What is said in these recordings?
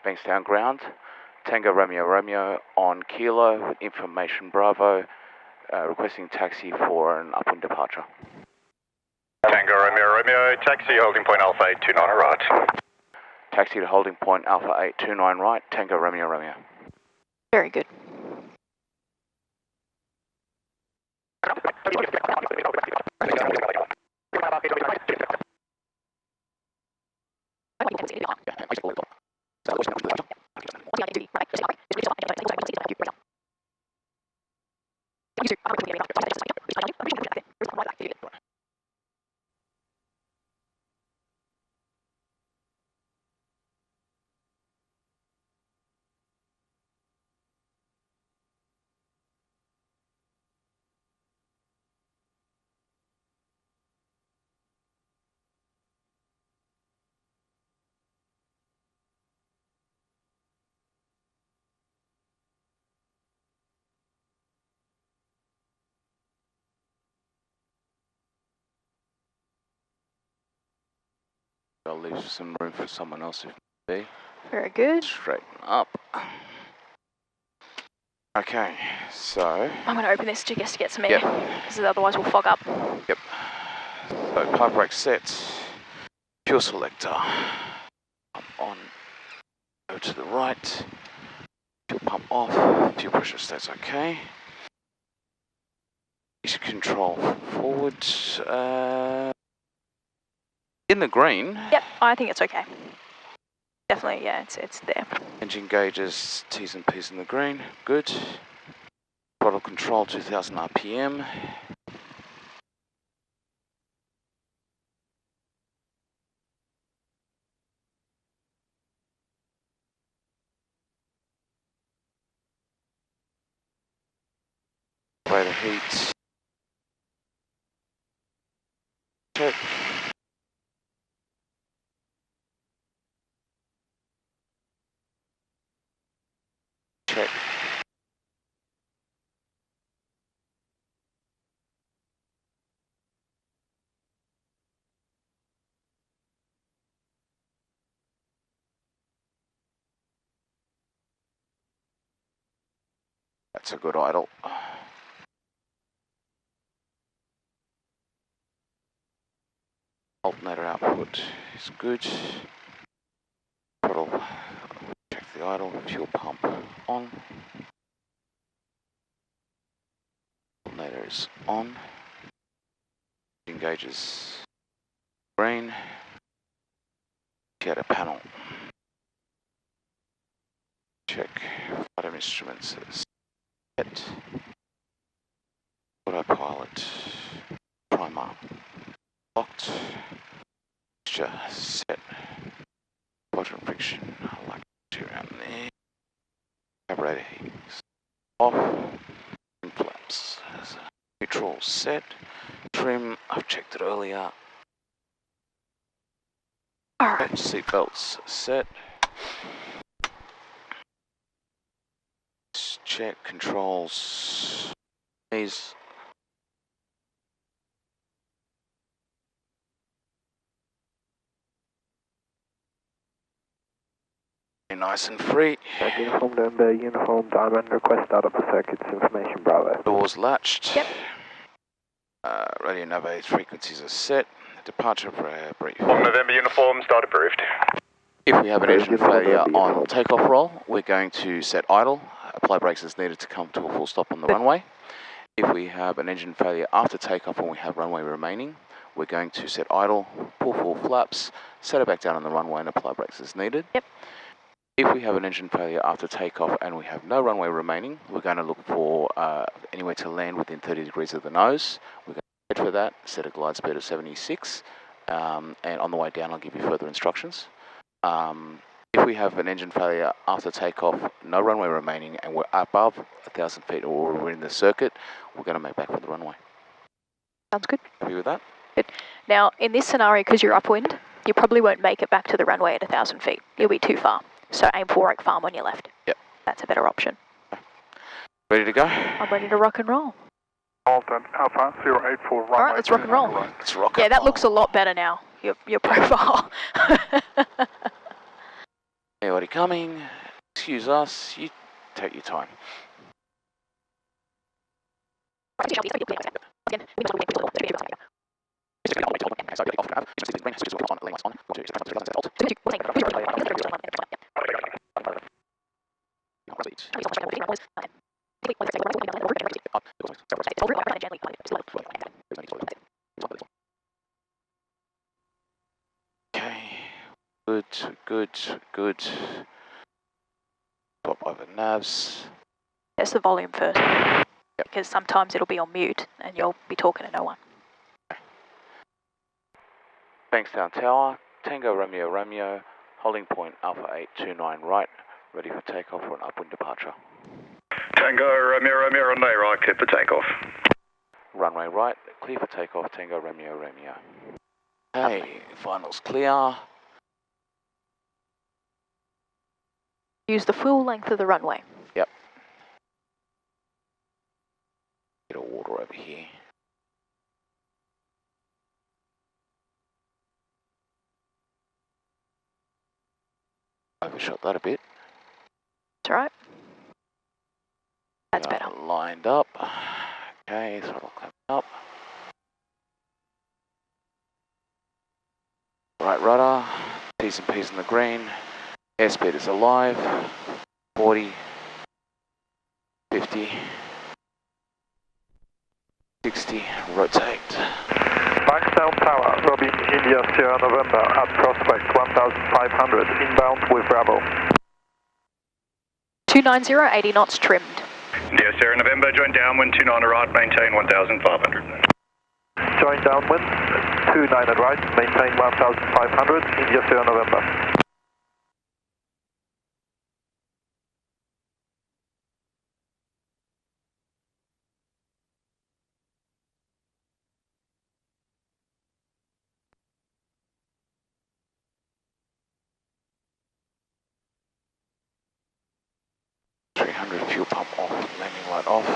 Bankstown ground, Tango Romeo Romeo on Kilo, information Bravo, requesting taxi for an upwind departure. Tango Romeo Romeo, taxi holding point Alpha 829 right. Taxi to holding point Alpha 829 right, Tango Romeo Romeo. Very good. I'll leave some room for someone else if need be. Very good. Straighten up. Okay, so... I'm going to open this just to get some air, because otherwise we'll fog up. Yep. So pipe brake set, fuel selector, pump on, go to the right, fuel pump off, fuel pressure stays okay. Control forward, in the green. Yep, I think it's okay. Definitely, yeah, it's there. Engine gauges, T's and P's in the green, good. Throttle control 2000 RPM. Rate of heat. Check. Check. That's a good idle. Alternator output is good. Throttle, check the idle, fuel pump on. Alternator is on. Engine gauges green. Indicator panel. Check. Item instruments is set. Autopilot. Primer locked. Mixture set. Quadrant friction. I like it around there. Carburetor heat off. Flaps. Neutral set. Trim. I've checked it earlier. Alright. Seat belts set. check controls. Please. Nice and free. Uniform November, uniform diamond, request out of the circuits, information Bravo. Doors latched. Yep. Radio nav frequencies are set. Departure brief. November uniform, start approved. If we have an engine failure on takeoff roll, we're going to set idle. Apply brakes as needed to come to a full stop on the runway. If we have an engine failure after takeoff and we have runway remaining, we're going to set idle, pull full flaps, set it back down on the runway and apply brakes as needed. Yep. If we have an engine failure after takeoff and we have no runway remaining, we're going to look for anywhere to land within 30 degrees of the nose. We're going to head for that, set a glide speed of 76, and on the way down I'll give you further instructions. If we have an engine failure after takeoff, no runway remaining, and we're above 1,000 feet or we're in the circuit, we're going to make back for the runway. Sounds good. Happy with that? Good. Now, in this scenario, because you're upwind, you probably won't make it back to the runway at 1,000 feet. You'll be too far. So aim for Oak Farm on your left. Yep. That's a better option. Ready to go? I'm ready to rock and roll. Alton, Alpha 084 runway. All right, let's rock and roll. Let's rock Yeah, and that roll. looks a lot better now, your profile. Anybody coming? Excuse us. You take your time. Okay. Good. Swap over navs. Test the volume first, because sometimes it'll be on mute and you'll be talking to no one. Bankstown Tower, Tango Romeo, holding point Alpha 829 right, ready for takeoff for an upwind departure. Tango Romeo runway right, clear for takeoff. Runway right, clear for takeoff, Tango Romeo. Okay, finals clear. Use the full length of the runway. Yep. Bit of water over here. Overshot that a bit. That's all right. That's better. Lined up. Okay, throttle coming up. Right rudder, T's and P's in the green. Airspeed is alive. 40, 50, 60, rotate. Bankstown Tower, Robin India Sierra November at prospect 1500, inbound with Bravo. 290, 80 knots trimmed. India Sierra November, join downwind 29 right, maintain 1500. Join downwind, 29 at right, maintain 1500, India Sierra November. Fuel pump off, landing light off.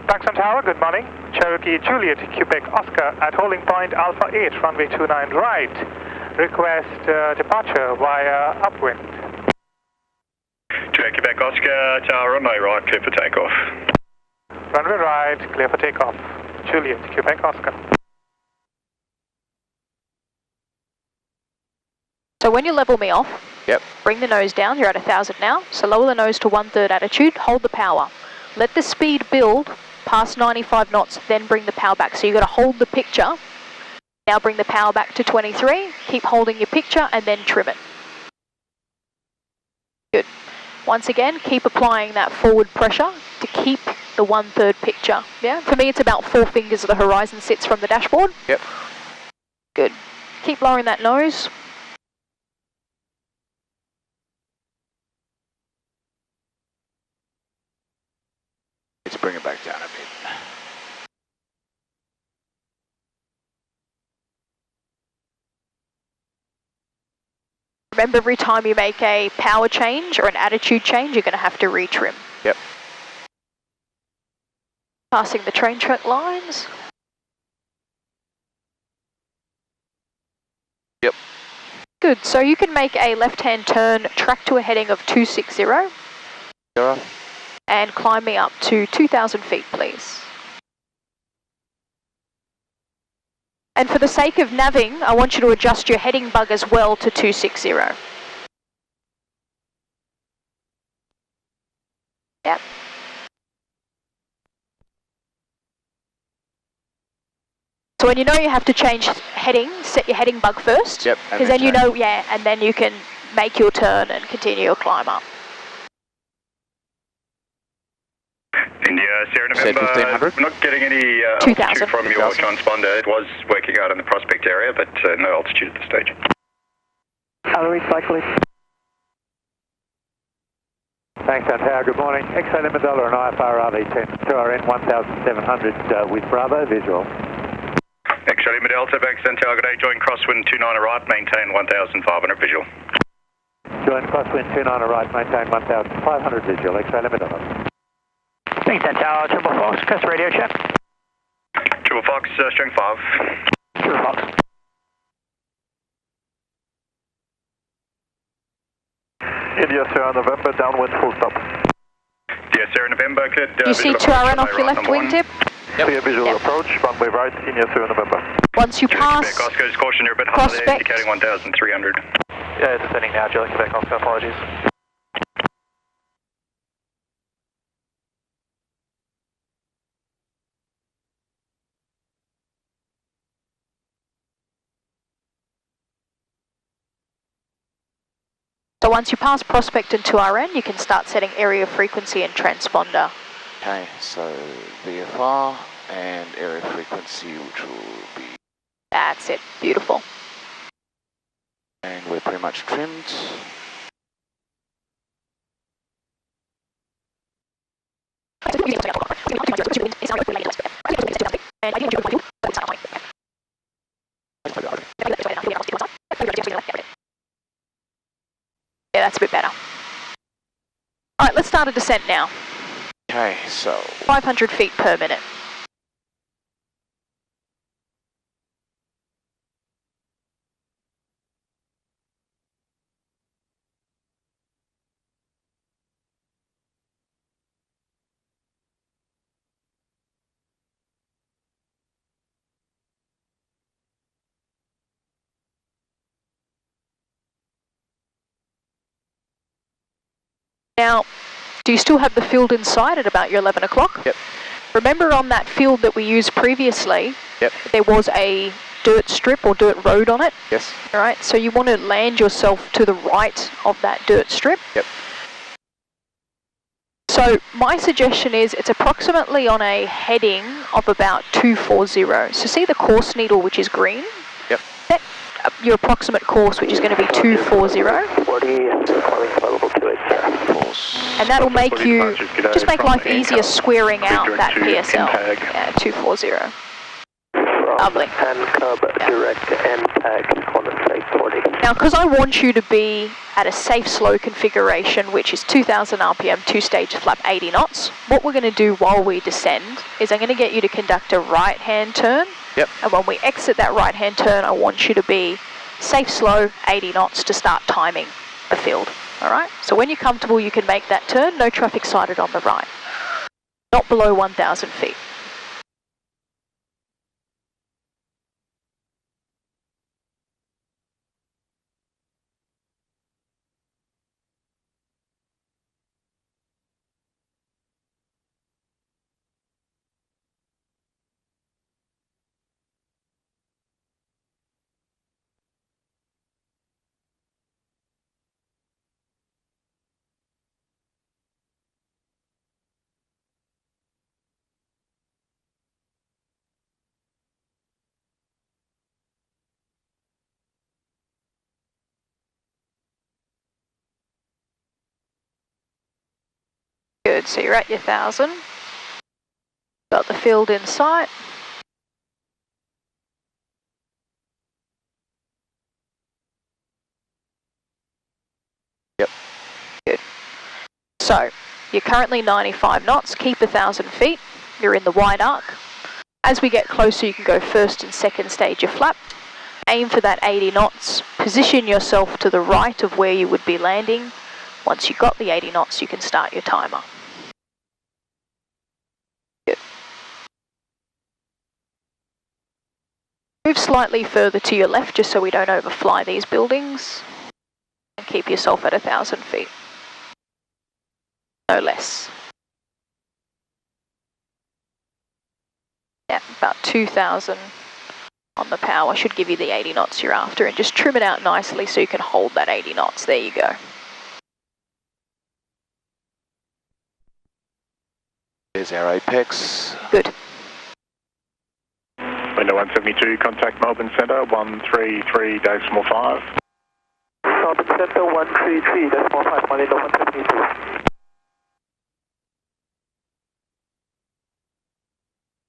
Bankstown Tower, good morning. Cherokee Juliet, Quebec Oscar at holding point Alpha 8, runway 29 right. Request departure via upwind. Quebec Oscar, Tower runway right, clear for takeoff. Runway right, clear for takeoff. Juliet, Quebec Oscar. So when you level me off, Yep. bring the nose down. You're at 1,000 now. So lower the nose to 1/3 attitude. Hold the power. Let the speed build past 95 knots, then bring the power back. So you've got to hold the picture. Now bring the power back to 23. Keep holding your picture and then trim it. Good. Once again, keep applying that forward pressure to keep the 1/3 picture. Yeah. For me, it's about 4 fingers of the horizon sits from the dashboard. Yep. Good. Keep lowering that nose. bring it back down a bit. Remember, every time you make a power change or an attitude change, you're going to have to retrim. Yep. Passing the train track lines. Yep. Good, so you can make a left-hand turn, track to a heading of 260. Zero. And climb me up to 2,000 feet, please. And for the sake of navving, I want you to adjust your heading bug as well to 260. Yep. So when you know you have to change heading, set your heading bug first. Yep. Because then you know, yeah, and then you can make your turn and continue your climb up. India, Sierra November, 1500. we're not getting any altitude from your transponder. It was working out in the prospect area, but no altitude at this stage. Hillary, cycling. Thanks, Tower. Good morning. X-ray Lima Dollar and IFR RV10 2RN 1700 with Bravo visual. X-ray Lima Delta, back Santiago Day, join crosswind 29 right, maintain 1500 visual. Join crosswind 29 right, maintain 1500 visual. X-ray Lima Dollar. Thanks, Tower. Triple Fox, press radio check. Triple Fox, strength 5. Triple Fox. India, Sierra November, downwind full stop. Yeah, Sierra November, good. You see 2RN off your left wingtip? Yep. Clear visual approach, runway right, India, Sierra November. Once you pass Oscar's caution, you're a bit high there, prospect. indicating 1300. Yeah, descending now, Julie, Quebec, Oscar, apologies. So once you pass prospect and 2RN, you can start setting area frequency and transponder. Okay, so VFR and area frequency, which will be... That's it, beautiful. And we're pretty much trimmed. Yeah, that's a bit better. All right, let's start a descent now. Okay, so 500 feet per minute. Now, do you still have the field in sight at about your 11 o'clock? Yep. Remember on that field that we used previously, Yep. there was a dirt strip or dirt road on it? Yes. All right, so you want to land yourself to the right of that dirt strip. Yep. So my suggestion is it's approximately on a heading of about 240. So see the course needle, which is green? Yep. Set your approximate course, which is going to be 240. 40, calling available 280. Course. And that'll make you, just make life easier squaring out that PSL. Yeah, 240. Lovely. And Cub, direct MTAG, corner 40. Now, because I want you to be at a safe slow configuration, which is 2,000 RPM, two-stage flap, 80 knots, what we're going to do while we descend is I'm going to get you to conduct a right-hand turn. Yep. And when we exit that right-hand turn, I want you to be safe slow, 80 knots to start timing the field. All right? So when you're comfortable, you can make that turn. No traffic sighted on the right. Not below 1,000 feet. Good, so you're at your 1,000. Got the field in sight. Yep. Good. So, you're currently 95 knots, keep 1,000 feet. You're in the wide arc. As we get closer, you can go first and second stage of flap. Aim for that 80 knots. Position yourself to the right of where you would be landing. Once you've got the 80 knots, you can start your timer. Good. Move slightly further to your left just so we don't overfly these buildings. And keep yourself at 1,000 feet. No less. Yeah, about 2,000 on the power should give you the 80 knots you're after, and just trim it out nicely so you can hold that 80 knots. There you go. There's our apex. Good. Window 172, contact Melbourne Centre, 133.5. Melbourne Centre, 133.5, window 172.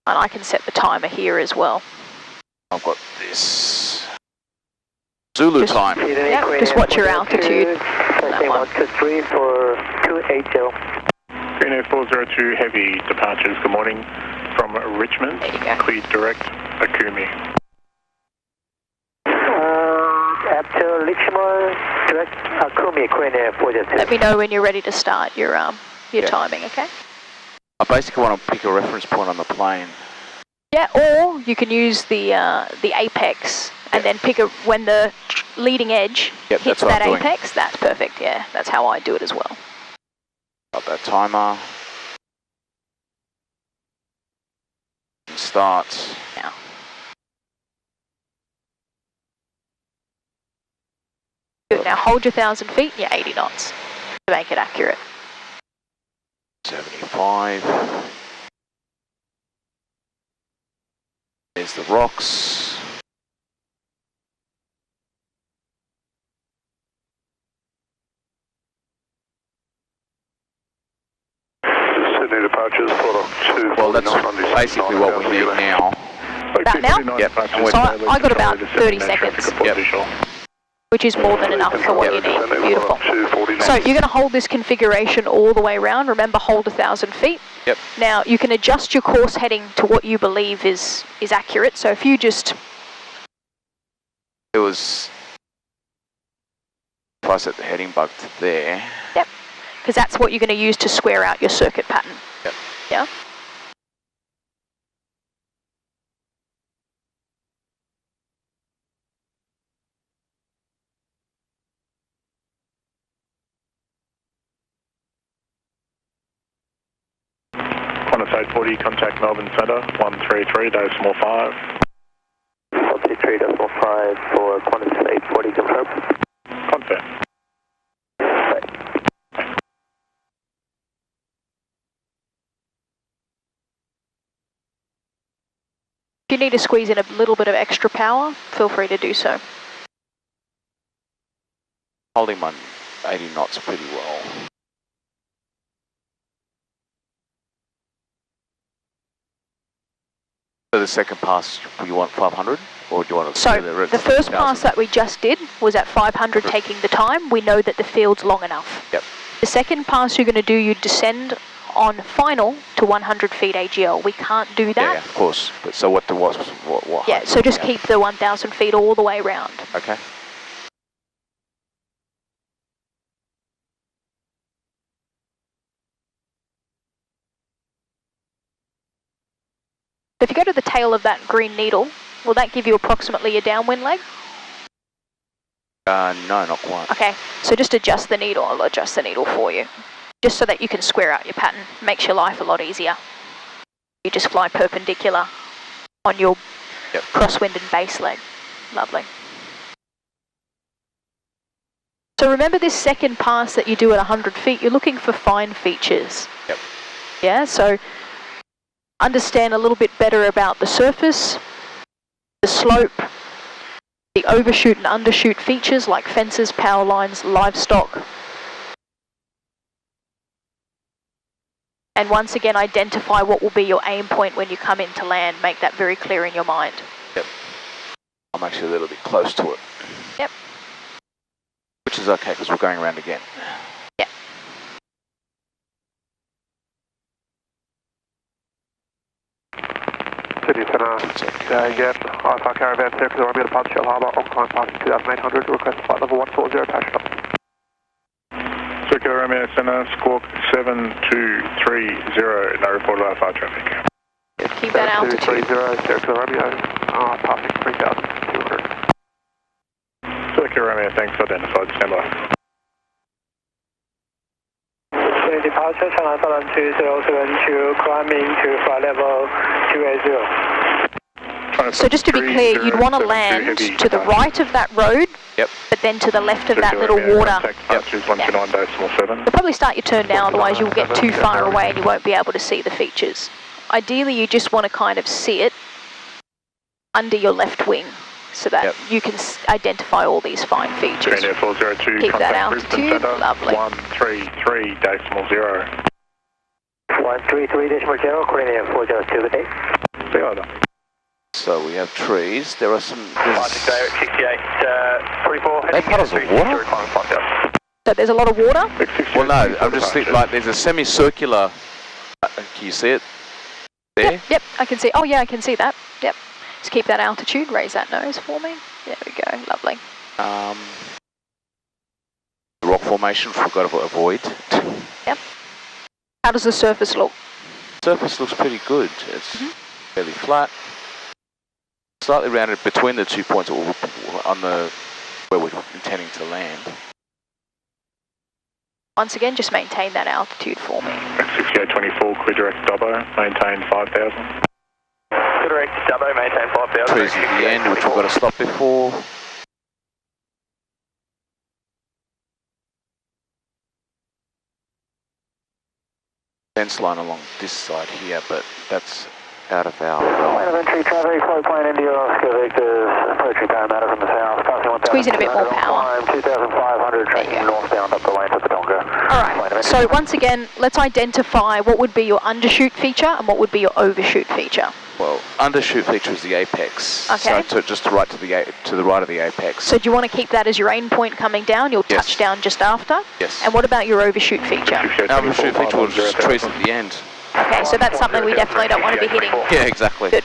And I can set the timer here as well. I've got this. Zulu time. Yep, just watch your altitude. Taxi 123 for 280. Green 402, heavy departures, good morning. From Richmond, cleared direct, Akumi. After Richmond, direct Akumi, Queen Air 402. Let me know when you're ready to start your timing, okay? I basically want to pick a reference point on the plane. Yeah, or you can use the apex and then pick when the leading edge hits that apex. That's perfect, yeah. That's how I do it as well. Got that timer. Start. Now. Good, now hold your 1,000 feet and your 80 knots to make it accurate. 75. There's the rocks. Sydney departures, Well, that's basically what we need now. About now? Yep. So I got about 30 seconds. Yep. Which is more than enough for what you need. Beautiful. So you're going to hold this configuration all the way around. Remember, hold 1,000 feet. Yep. Now, you can adjust your course heading to what you believe is accurate. So if you just... If I set the heading bug to there. Yep. Because that's what you're going to use to square out your circuit pattern. Yep. Yeah. Qantas 840, contact Melbourne Centre, 133.5. 133.5 for Qantas 840, confirm. Confirm. If you need to squeeze in a little bit of extra power, feel free to do so. Holding my 80 knots pretty well. For the second pass, you want 500? Or do you want to... So, the first pass that we just did was at 500 taking the time. We know that the field's long enough. Yep. The second pass you're going to do, you descend on final to 100 feet AGL. We can't do that. Yeah, of course. But so what yeah, so just keep the 1,000 feet all the way around. Okay. So if you go to the tail of that green needle, will that give you approximately a downwind leg? No, not quite. Okay, so just adjust the needle. I'll adjust the needle for you. Just so that you can square out your pattern. Makes your life a lot easier. You just fly perpendicular on your crosswind and base leg. Lovely. So remember this second pass that you do at 100 feet, you're looking for fine features. Yep. Yeah, so understand a little bit better about the surface, the slope, the overshoot and undershoot features like fences, power lines, livestock. And once again, identify what will be your aim point when you come in to land. Make that very clear in your mind. Yep. I'm actually a little bit close to it. Yep. Which is okay, because we're going around again. Yep. City Centre, again, Alpha Caravan Circle, Romeo departure Shell Harbour, on climb passing 2800, request flight level 140, patch up. Circular Romeo Centre, squawk 7230, no reported IFR traffic. Keep that altitude. 7230, Circular Romeo, passing 3200. Circular Romeo, thanks, identified, stand by. Departure, Channel Alpha 2072, climbing to flight level 280. So just to be clear, you'd want to land to the right of that road, yep, but then to the left of that little water. Yep. You'll probably start your turn now, otherwise you'll get too far away and you won't be able to see the features. Ideally, you just want to kind of see it under your left wing, so that you can identify all these fine features. Keep that altitude, lovely. 133.0. 133.0, coordinate 402, good day. See you later. So we have trees. There are some. They puddles of water? So there's a lot of water? Well, no, I'm just thinking, like, there's a semicircular. Can you see it? There? Yep, I can see. Oh, yeah, I can see that. Yep. Just keep that altitude. Raise that nose for me. There we go. Lovely. The rock formation we've got to avoid. Yep. How does the surface look? Surface looks pretty good. It's fairly flat. Slightly rounded between the 2 points on the where we're intending to land. Once again, just maintain that altitude for me. 6824, clear direct Dubbo, maintain 5,000. Clear direct Dubbo, maintain 5,000. Trees at the end, which we've got to stop before. Fence line along this side here, but that's out of our Line of entry, traffic, float plane India, Oscar Victor, approaching Parramatta from the south, passing 1,000. Squeeze in a bit more power. 2,500, tracking northbound up the lane to Patonga. Alright, so once again, let's identify what would be your undershoot feature and what would be your overshoot feature. Well, undershoot feature is the apex. Okay. So just to the right of the apex. So do you want to keep that as your aim point coming down? You'll touch down just after? Yes. And what about your overshoot feature? Overshoot feature will just trees at the end. Okay, so that's something we definitely don't want to be hitting. Yeah, exactly. Good.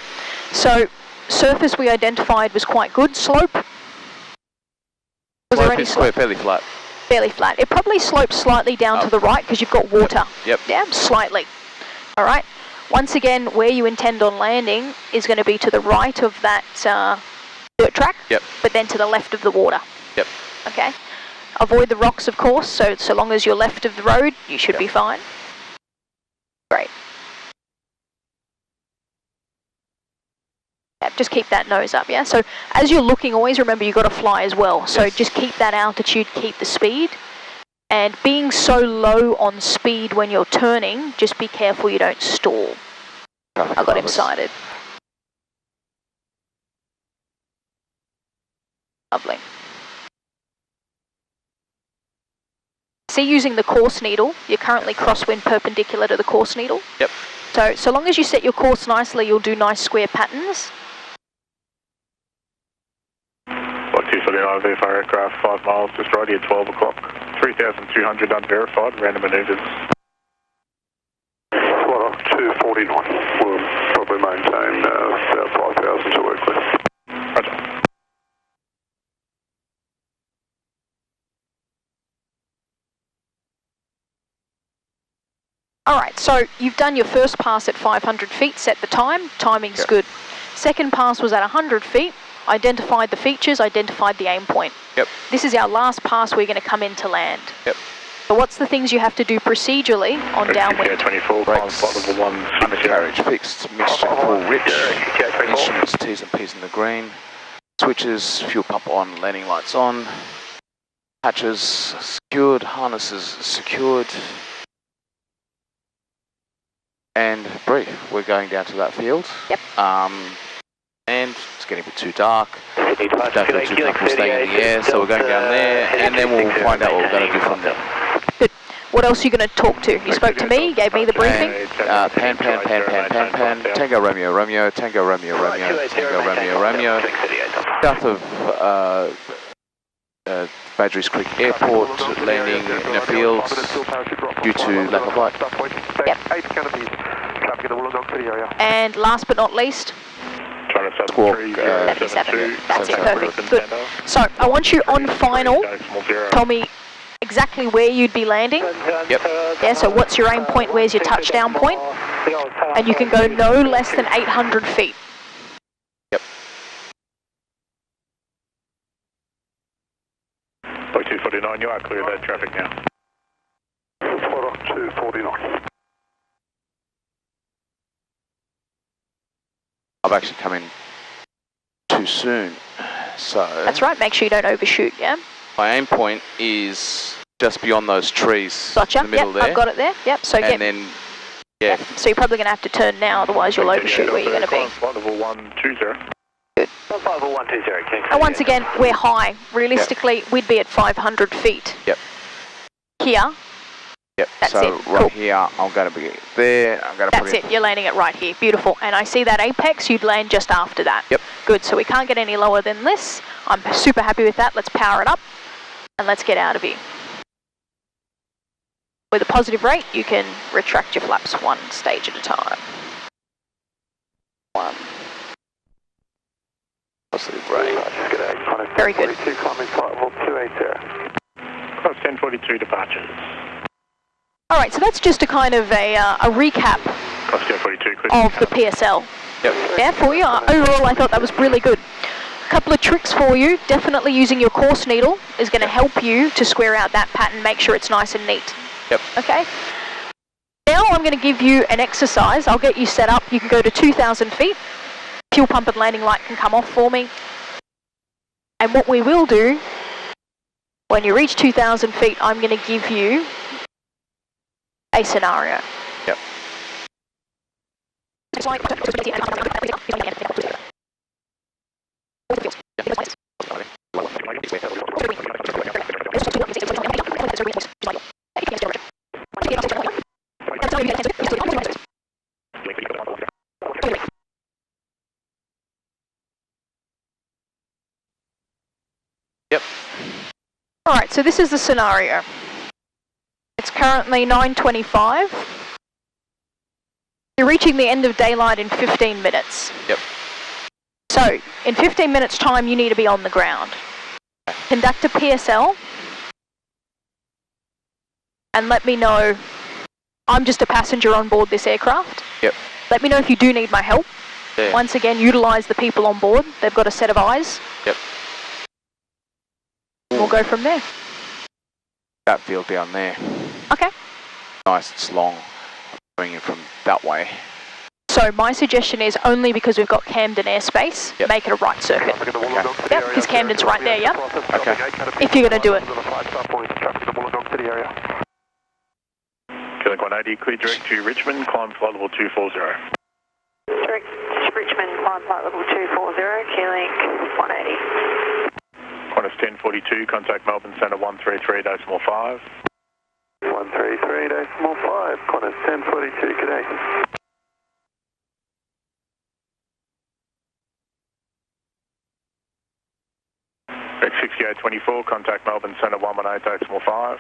So surface we identified was quite good. Slope? Was there any slope? Fairly flat. Fairly flat. It probably slopes slightly down to the right because you've got water. Yep. Yeah, slightly. All right. Once again, where you intend on landing is going to be to the right of that dirt track. Yep. But then to the left of the water. Yep. Okay. Avoid the rocks, of course. So long as you're left of the road, you should be fine. Great. Just keep that nose up, yeah? So as you're looking, always remember you've got to fly as well. So just keep that altitude, keep the speed. And being so low on speed when you're turning, just be careful you don't stall. I got him sighted. Lovely. See, using the course needle, you're currently crosswind perpendicular to the course needle. Yep. So long as you set your course nicely, you'll do nice square patterns. 279 VFR aircraft, 5 miles, just right here, 12 o'clock. 3,200 unverified, random manoeuvres. Well, 249. We'll probably maintain about 5,000 to work with. Roger. Alright, so you've done your first pass at 500 feet, set the time, timing's good. Second pass was at 100 feet, identified the features, identified the aim point. Yep. This is our last pass we're going to come in to land. Yep. So what's the things you have to do procedurally on downwind? 24, brakes, undercarriage fixed, mixture full rich, instruments T's and P's in the green, switches, fuel pump on, landing lights on, hatches secured, harnesses secured, and brief. We're going down to that field. Yep. And it's getting a bit too dark. Don't feel too comfortable staying in the air, so we're going down there, and then we'll find out what we're going to do from there. Good. What else are you going to talk to? You spoke to me, gave me the briefing. Pan, Tango Romeo, Romeo, Tango Romeo, Romeo, Tango Romeo, Romeo. South of Badgerys Creek Airport, landing in a field due to lack of light. Yep. And last but not least, Squawk 77. That's it, perfect. Good. So I want you on final. Tell me exactly where you'd be landing. Yep. Yeah, so what's your aim point, where's your touchdown point? And you can go no less than 800 feet. Yep. 249, you are clear of that traffic now. 249. I've actually come in too soon, so... That's right, make sure you don't overshoot, yeah? My aim point is just beyond those trees. Gotcha, in the middle there. I've got it there, yep. So and then, yeah. So you're probably going to have to turn now, otherwise you'll overshoot where you're going to be. Flight level 120. Good. Flight level 120, And once again, we're high. Realistically, we'd be at 500 feet. Yep. Here. Yep, That's so it. right Cool. here, I'm going to be there. I'm going to That's it, you're landing it right here. Beautiful. And I see that apex, you'd land just after that. Yep. Good, so we can't get any lower than this. I'm super happy with that. Let's power it up and let's get out of here. With a positive rate, you can retract your flaps one stage at a time. One. Positive rate. Very good. Cross 1042 departures. All right, so that's just a kind of a recap Cross 1042, clear. of the PSL. Yep. Yeah, for you. Overall, I thought that was really good. A couple of tricks for you. Definitely using your course needle is going to help you to square out that pattern, make sure it's nice and neat. Yep. Okay. Now I'm going to give you an exercise. I'll get you set up. You can go to 2,000 feet. Fuel pump and landing light can come off for me. And what we will do, when you reach 2,000 feet, I'm going to give you a scenario. Yep. Yep. All right, so this is the scenario. It's currently 9:25. You're reaching the end of daylight in 15 minutes. Yep. So, in 15 minutes time, you need to be on the ground. Conduct a PSL and let me know. I'm just a passenger on board this aircraft. Yep. Let me know if you do need my help. Yeah. Once again, utilise the people on board. They've got a set of eyes. Yep. We'll go from there. That field down there. Okay. Nice, it's long. Going in from that way. So my suggestion is only because we've got Camden airspace, Yep. make it a right circuit. Okay. Yep, because Camden's right there, yep. Okay. If you're going to do it. Quebec 180, clear direct to Richmond, climb flight level 240. Direct to Richmond, climb flight level 240, Keylink 180. Qantas 1042, contact Melbourne Centre 133.5. 133.5, Qantas 1042, good day. Rex 6824, contact Melbourne Centre 118.5.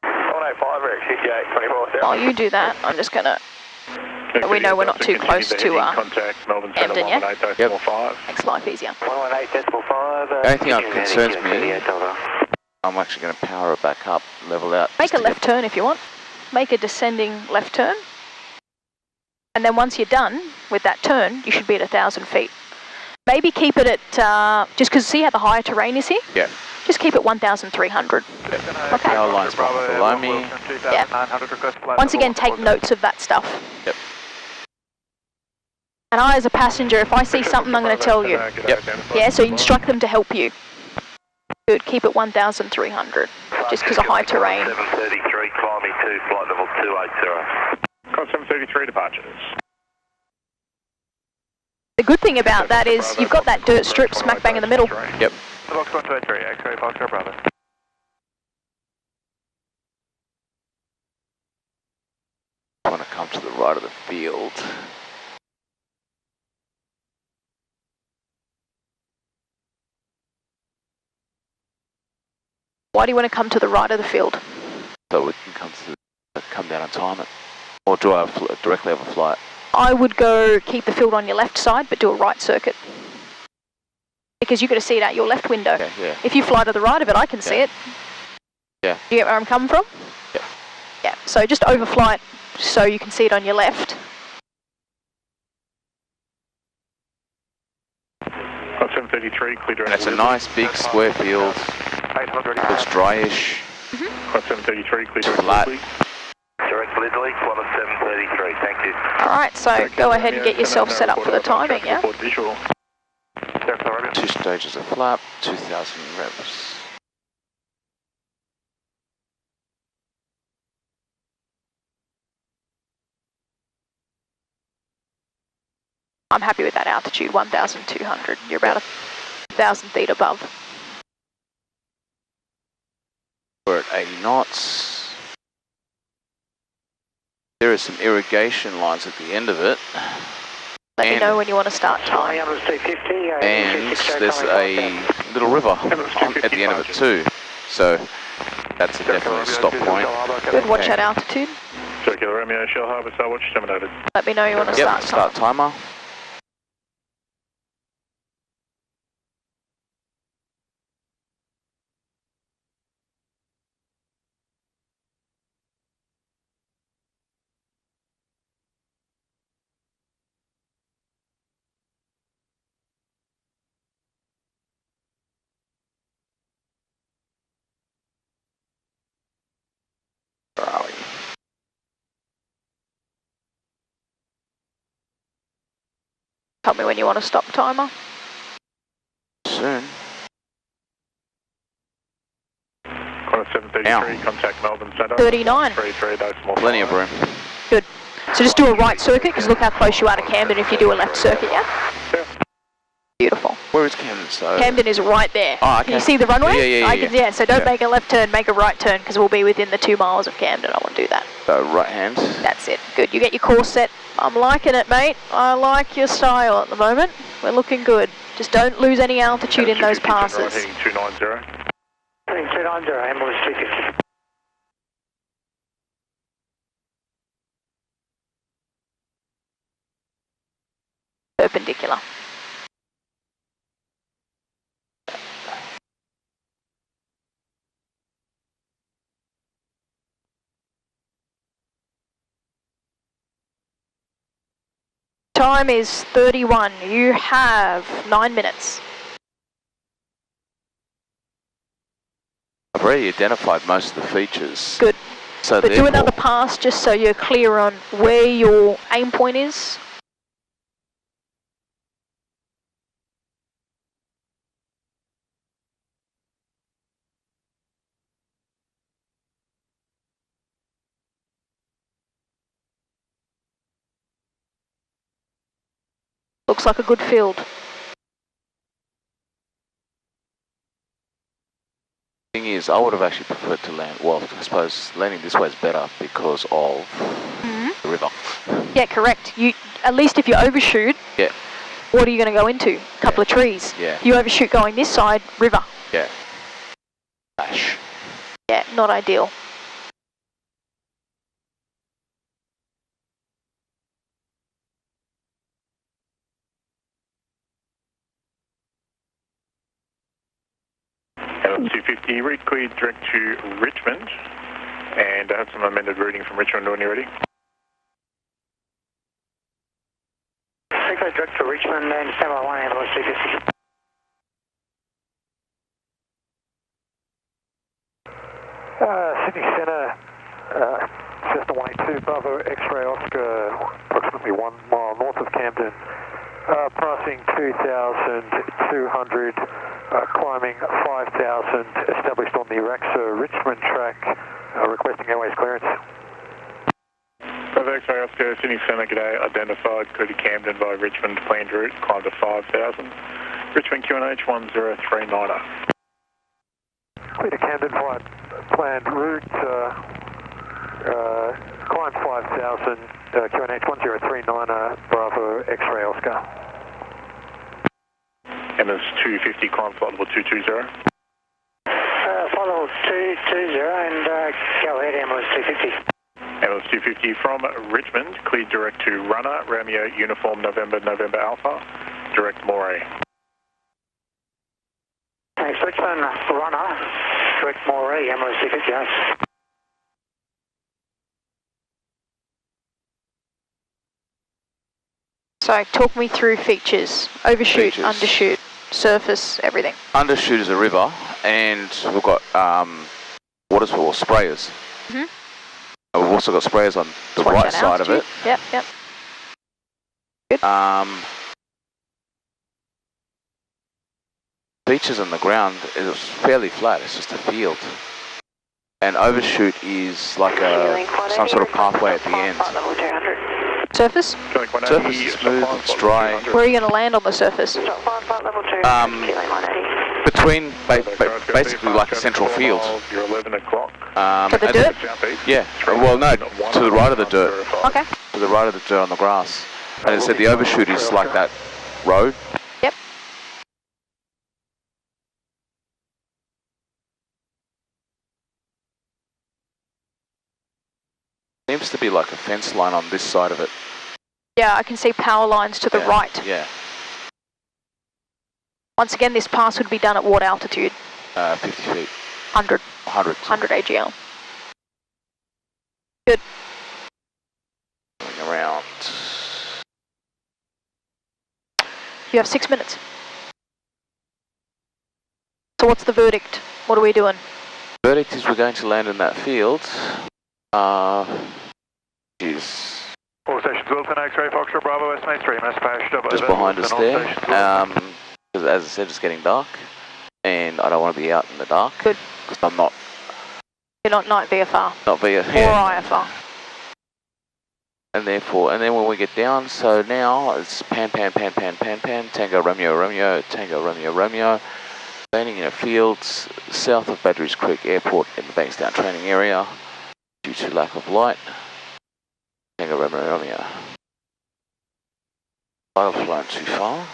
185, Rex 6824. While you do that, I'm just going to... We know we're not too close to contact Melbourne Centre Camden, yeah? 118.5. Makes life easier. 118.5. The only thing that concerns me, I'm actually going to power it back up, level out. Make a left turn if you want. Make a descending left turn. And then once you're done with that turn, you should be at 1,000 feet. Maybe keep it at, just because see how the higher terrain is here? Yeah. Just keep it 1,300. Okay. Power lines below me. Yeah. Once again, take notes of that stuff. Yep. And I, as a passenger, if I see something, I'm going to tell you. Yep. Yeah, so you instruct them to help you. Good, keep it 1,300, just because of high terrain. 733, climbing to flight level 280. Cross 733 departures. The good thing about that is you've got that dirt strip smack bang in the middle. Yep. Box 123, X-ray, Foxtrot, brother. want to come to the right of the field. Why do you want to come to the right of the field? So we can come down and time it. Or do I directly have a flight? I would go keep the field on your left side, but do a right circuit. Because you've got to see it out your left window. Yeah, yeah. If you fly to the right of it, I can see it. Yeah. Do you get where I'm coming from? Yeah. Yeah, so just overfly it so you can see it on your left. On 733, clear direct. That's a nice big square field. 800. It's dryish. On 733, clear direct. Flat. Direct Lidley, 1733, thank you. Alright, so go ahead and get yourself set up for the timing, yeah? Visual. 2 stages of flap, 2,000 revs. I'm happy with that altitude, 1,200. You're about 1,000 feet above. We're at 80 knots. There are some irrigation lines at the end of it. Let me know when you want to start time. And there's a little river at the end of it too. So that's a definite stop point. Good, watch that altitude. Circular Romeo, Shell Harbour, Starwatch, terminated. Let me know you want to Yep, start time. start timer. Where are we? Tell me when you want to stop timer. Soon. On 733, contact Melbourne Centre. 39. 33 decimal. Plenty of room. Good. So just do a right circuit, because look how close you are to Camden if you do a left circuit, yeah? Yeah. Beautiful. Where is Camden? So Camden is right there. Oh, okay. Can you see the runway? Yeah. So don't make a left turn, make a right turn, because we'll be within the 2 miles of Camden. I won't do that. So right hand. That's it. Good. You get your course set. I'm liking it, mate. I like your style at the moment. We're looking good. Just don't lose any altitude in those passes. Right, heading 290. Heading 290, ambulance 250. Perpendicular. Time is 31. You have 9 minutes. I've already identified most of the features. Good. So But do another pass just so you're clear on where your aim point is. Looks like a good field. Thing is, I would have actually preferred to land. Well, I suppose landing this way is better because of the river. Yeah, correct. You at least if you overshoot, Yeah. what are you going to go into? A couple of trees. Yeah. You overshoot going this side, river. Yeah. Ash. Yeah, not ideal. And 250, read clear direct to Richmond. And I have some amended routing from Richmond when you're ready. Echo direct to Richmond and standby 1 ambulance 250. Sydney Centre, Cessna 182, Bravo X-ray Oscar, approximately 1 mile north of Camden, passing 2,200, climbing 5,000, established on the Raxa Richmond track, requesting airways clearance. Bravo X-ray Oscar, Sydney Centre, g'day, identified, clear to Camden by Richmond, planned route, climb to 5,000, Richmond QNH 1039er. Clear to Camden via planned route, climb 5,000, QNH 1039, Bravo X-ray Oscar. MS 250, climb flight level 220. Flight level 220 and go ahead, MS 250. MS 250 from Richmond, cleared direct to runner, Romeo Uniform November Alpha, direct Moray. Thanks, Richmond, runner, direct Moray, MS 250, yes. So talk me through features. Overshoot, undershoot, surface, everything. Undershoot is a river, and we've got water or sprayers. Mm-hmm. We've also got sprayers on the right side of it. Yep, yep. Good. Features on the ground is fairly flat. It's just a field. And overshoot is like some sort of pathway at the end. Surface? Surface is smooth, it's dry. Where are you going to land on the surface? Between basically like a central field. You're 11 o'clock. To the dirt? Yeah. Well, no, to the right of the dirt. Okay. To the right of the dirt on the grass. And it said the overshoot is like that road. Yep. Seems to be like a fence line on this side of it. Yeah, I can see power lines to the right. Yeah. Once again, this pass would be done at what altitude? 50 feet. 100. 100 AGL. Good. Going around. You have 6 minutes. So what's the verdict? What are we doing? Verdict is we're going to land in that field. Is All stations Wilson, X-ray, Foxtrot, Bravo, estimate 3, just behind us there. Because as I said, it's getting dark, and I don't want to be out in the dark. Good. Because I'm not. You're not night VFR. Not VFR. Or IFR. And therefore, and then when we get down, so now it's pan, Tango Romeo Romeo, Tango Romeo Romeo. Landing in a field south of Badgerys Creek Airport in the Bankstown training area due to lack of light. Tango Romeo Romeo. I've flown too far.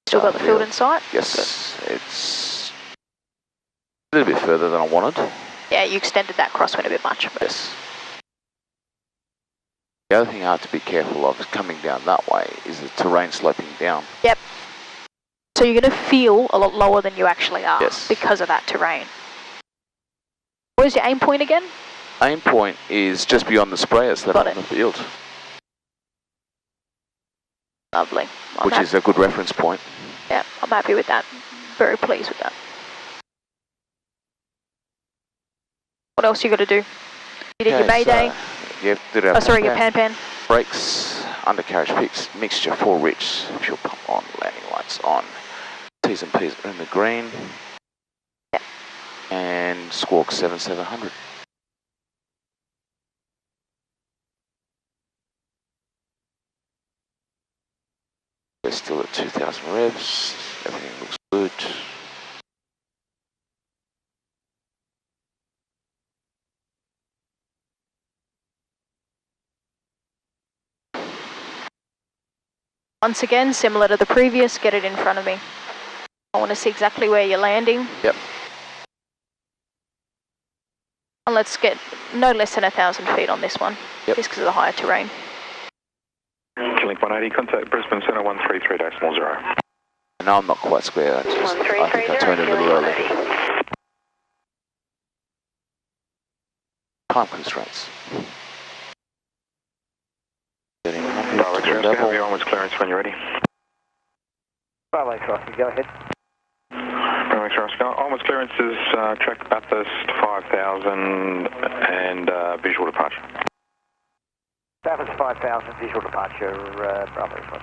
Still got the field in sight? Yes, it's a little bit further than I wanted. Yeah, you extended that crosswind a bit much. But Yes. The other thing I have to be careful of is coming down that way is the terrain sloping down. Yep. So you're going to feel a lot lower than you actually are because of that terrain. Where's your aim point again? Aim point is just beyond the sprayers that are on the field. Lovely. Which is a good reference point. Yeah, I'm happy with that. Very pleased with that. What else you got to do? You did your Mayday. Your pan. Brakes, undercarriage fix, mixture 4 rich, fuel pump on, landing lights on. T's and P's in the green. Yep. And squawk 7700. We're still at 2000 revs, everything looks good. Once again, similar to the previous, get it in front of me. I want to see exactly where you're landing. Yep. And let's get no less than 1,000 feet on this one, just because of the higher terrain. Link 180, contact Brisbane Center 133.0. No, I'm not quite square. I think I turned it a little early. Time constraints. Bravo X-ray, have your onwards clearance when you're ready. Bravo X-ray, go ahead. Bravo X-ray, onwards clearance is track Bathurst 5000 and visual departure. Bathurst 5000, visual departure, Bravo X-ray.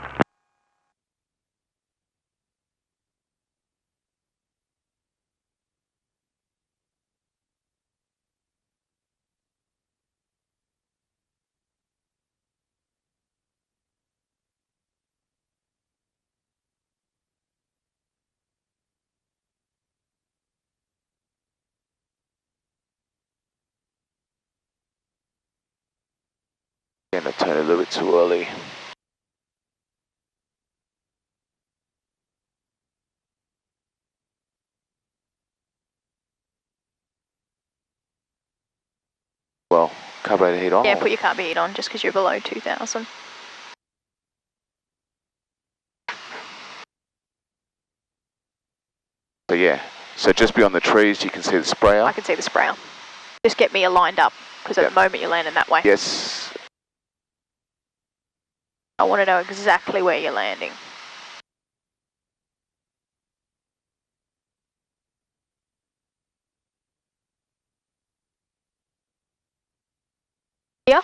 Again, I turned a little bit too early. Well, carburetor heat on? Yeah, put your carburetor heat on just because you're below 2,000. So yeah, so just beyond the trees you can see the sprayer. I can see the sprayer. Just get me lined up because at the moment you're landing that way. Yes. I want to know exactly where you're landing. Here?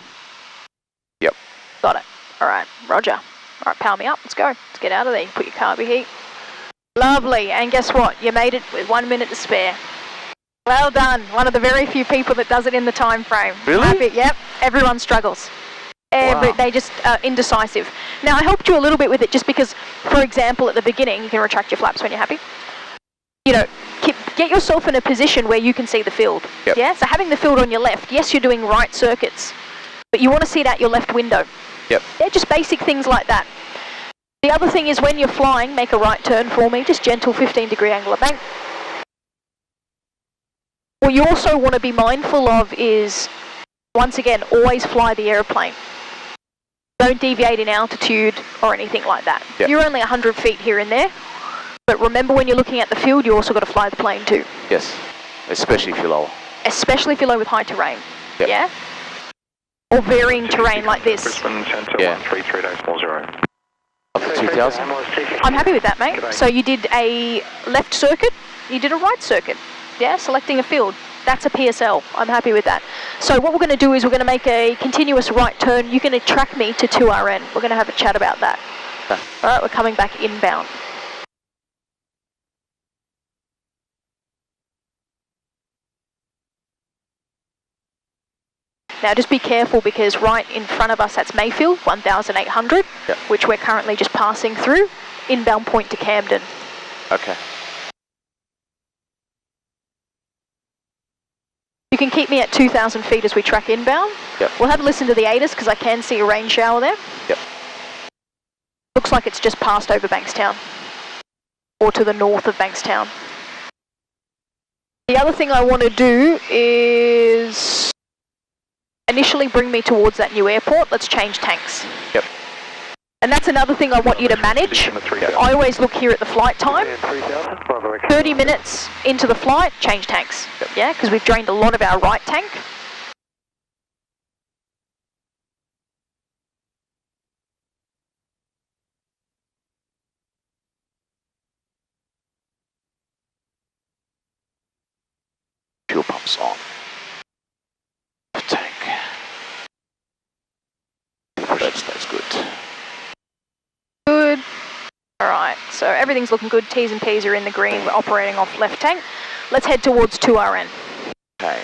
Yep. Got it. All right, roger. All right, power me up. Let's go. Let's get out of there. Put your carby heat. Lovely. And guess what? You made it with 1 minute to spare. Well done. One of the very few people that does it in the time frame. Really? Happy. Yep. Everyone struggles. Wow. They just indecisive. Now, I helped you a little bit with it just because, for example, at the beginning, you can retract your flaps when you're happy. You know, get yourself in a position where you can see the field. Yep. Yeah? So having the field on your left, yes, you're doing right circuits, but you want to see it out your left window. Yep. Yeah, just basic things like that. The other thing is when you're flying, make a right turn for me, just gentle 15-degree angle of bank. What you also want to be mindful of is, once again, always fly the aeroplane. Don't deviate in altitude or anything like that. Yep. You're only 100 feet here and there, but remember when you're looking at the field, you also got to fly the plane too. Yes, especially if you're lower. Especially if you're low with high terrain. Yep. Yeah? Or varying terrain like this. Brisbane Centre Yeah. 133.40. Up to 2,000? I'm happy with that, mate. So you did a left circuit, you did a right circuit. Yeah, selecting a field. That's a PSL. I'm happy with that. So what we're going to do is we're going to make a continuous right turn. You're going to track me to 2RN. We're going to have a chat about that. Okay. All right, we're coming back inbound. Now just be careful because right in front of us, that's Mayfield, 1,800, yep. which we're currently just passing through. Inbound point to Camden. Okay. You can keep me at 2,000 feet as we track inbound. Yep. We'll have a listen to the ATIS because I can see a rain shower there. Yep. Looks like it's just passed over Bankstown or to the north of Bankstown. The other thing I want to do is initially bring me towards that new airport. Let's change tanks. Yep. And that's another thing I want you to manage. I always look here at the flight time. 30 minutes into the flight, change tanks. Yep. Yeah, because we've drained a lot of our right tank. Fuel pumps on. Tank. That's good. Good. Alright, so everything's looking good. T's and P's are in the green. We're operating off left tank. Let's head towards 2RN. Okay.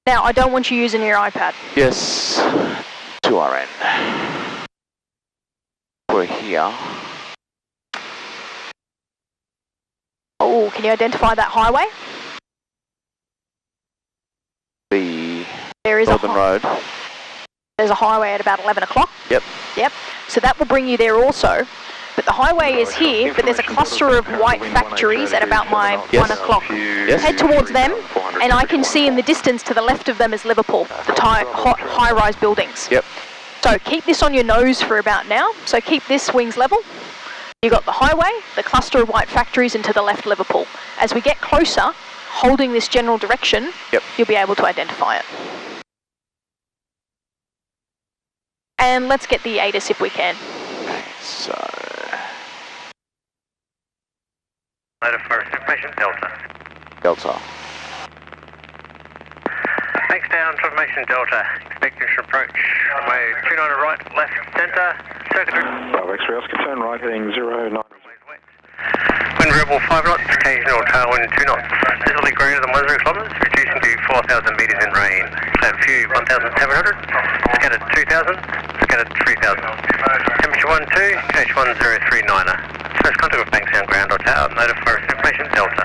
Now, I don't want you using your iPad. Yes. 2RN. We're here. Oh, can you identify that highway? There is Northern Road. There's a highway at about 11 o'clock. Yep. Yep. So that will bring you there also. But the highway is here, but there's a cluster of white factories at about my 1 o'clock. Yes. Head towards them, and I can see in the distance to the left of them is Liverpool, the high-rise buildings. Yep. So keep this on your nose for about now. So keep this wings level. You've got the highway, the cluster of white factories, and to the left Liverpool. As we get closer, holding this general direction, yep. You'll be able to identify it. And let's get the ATIS if we can. Okay, so... Later for information Delta. Delta. Bankstown, information Delta. Expect you to approach runway 29 right, left, centre, circuit. 5 X-ray Oscar, turn right, heading 09. Wind variable 5 knots, occasional tailwind 2 knots. Visibility greater than 10 kilometres, reducing to 4,000 metres in rain. Cloud view 1,700, scattered 2,000, scattered 3,000. Temperature 12, KH1039er. First contact with Bankstown ground or tower, notify information Delta.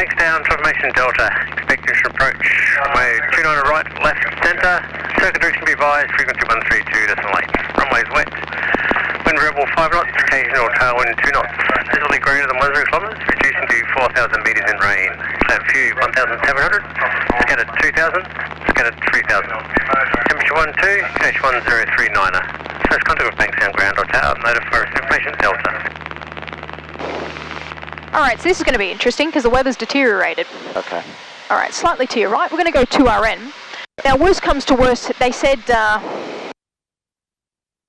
Takes down Confirmation Delta, expecting to approach runway 29 right, left, centre, circuit direction be advised, frequency 132.8, runway's wet, wind variable 5 knots, occasional tailwind 2 knots, visibility greater than 10 kilometres, reducing to 4,000 metres in rain, cloud few 1,700, scattered 2,000, scattered 3,000, temperature 12, H1039er, first contact with Bankstown ground or tower, notify information Delta. Alright, so this is going to be interesting because the weather's deteriorated. Okay. Alright, slightly to your right. We're going to go 2RN. Now, worst comes to worst, they said,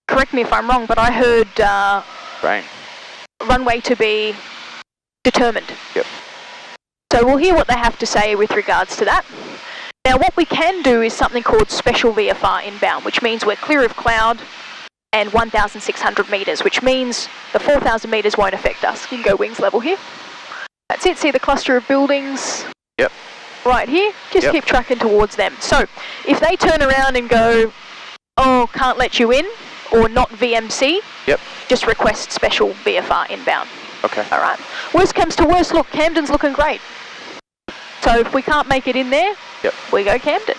correct me if I'm wrong, but I heard Rain. runway to be determined. Yep. So we'll hear what they have to say with regards to that. Now, what we can do is something called special VFR inbound, which means we're clear of cloud and 1,600 metres, which means the 4,000 metres won't affect us. You can go wings level here. That's it. See the cluster of buildings? Yep. Right here. Just keep tracking towards them. So if they turn around and go, oh, can't let you in, or not VMC, just request special VFR inbound. Okay. All right. Worst comes to worst, look, Camden's looking great. So if we can't make it in there, we go Camden.